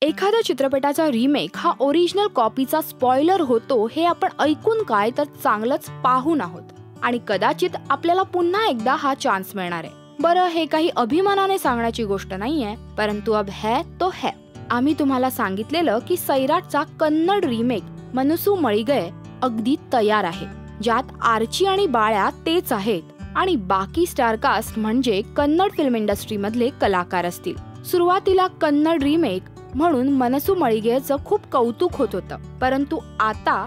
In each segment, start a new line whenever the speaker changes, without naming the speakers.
एखाद्या चित्रपटाचा रिमेक हा ओरिजिनल कॉपीचा स्पॉइलर होतो हे आपण ऐकून काय तर चांगलंच पाहून आहोत आणि कदाचित आपल्याला पुन्हा एकदा हा चान्स मिळणार आहे। बरं, हे काही अभिमानाने सांगण्याची गोष्ट नाहीये, परंतु अब है तो है। आम्ही तुम्हाला सांगितलेलं की सैराटचा कन्नड रिमेक मनसू मळिगे अगदी तयार आहे, ज्यात आर्ची आणि बाळ्या तेच आहेत आणि बाकी स्टारकास्ट म्हणजे कन्नड फिल्म इंडस्ट्री मधले कलाकार असतील। सुरुवातीला कन्नड रिमेक म्हणून मनसू मळिगेचं खूप कौतुक होत होतं, परंतु आता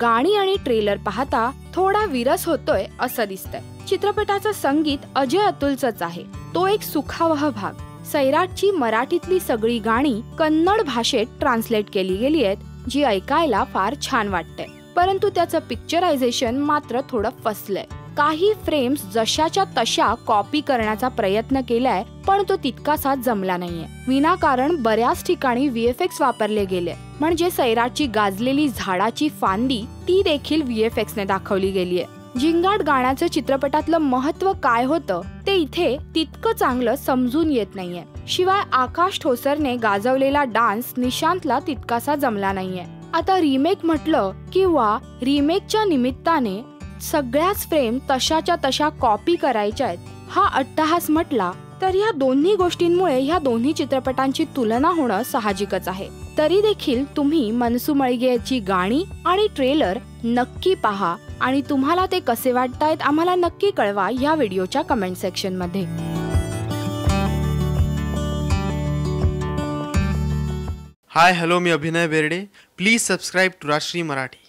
गाणी आणि ट्रेलर पाहता थोडा विरस होतोय असं दिसतंय। चित्रपटाचं संगीत अजय अतुलचंच आहे, तो एक सुखावह भाग। सैराटची मराठीतली सगळी गाणी कन्नड भाषेत ट्रान्सलेट केली गेली आहेत, जी ऐकायला फार छान वाटते, परंतु त्याचं पिक्चरायझेशन मात्र थोडं फसलंय। काही फ्रेम्स जशाच्या तशा कॉपी करण्याचा प्रयत्न केलाय, पण तो तितकासा जमला नाहीये। विनाकारण बऱ्याच ठिकाणी VFX वापरले गेले, म्हणजे सैराटची गाजलेली झाडाची फांदी ती देखील VFX ने दाखवली गेलीये। झिंगाट गाण्याचं चित्रपटातलं महत्त्व काय होतं ते इथे तितकं चांगलं समजून येत नाहीये। शिवाय आकाश ठोसरने गाजवलेला डान्स निशांतला तितकासा जमला नाहीये। आता रिमेक म्हटलं किंवा रिमेकच्या निमित्ताने सगळ्याच फ्रेम तशाच्या तशा कॉपी करायच्या आहेत हा अट्टहास म्हटला तर या दोन्ही गोष्टींमुळे ह्या दोन्ही चित्रपटांची तुलना होणं साहजिकच आहे। तरी देखील तुम्ही मनसू मळिगेची गाणी आणि ट्रेलर नक्की पहा आणि तुम्हाला ते कसे वाटतायत आम्हाला नक्की कळवा या व्हिडिओच्या कमेंट सेक्शन मध्ये।
हाय हॅलो, मी Abhinay Berde. Please subscribe to Rajshri Marathi.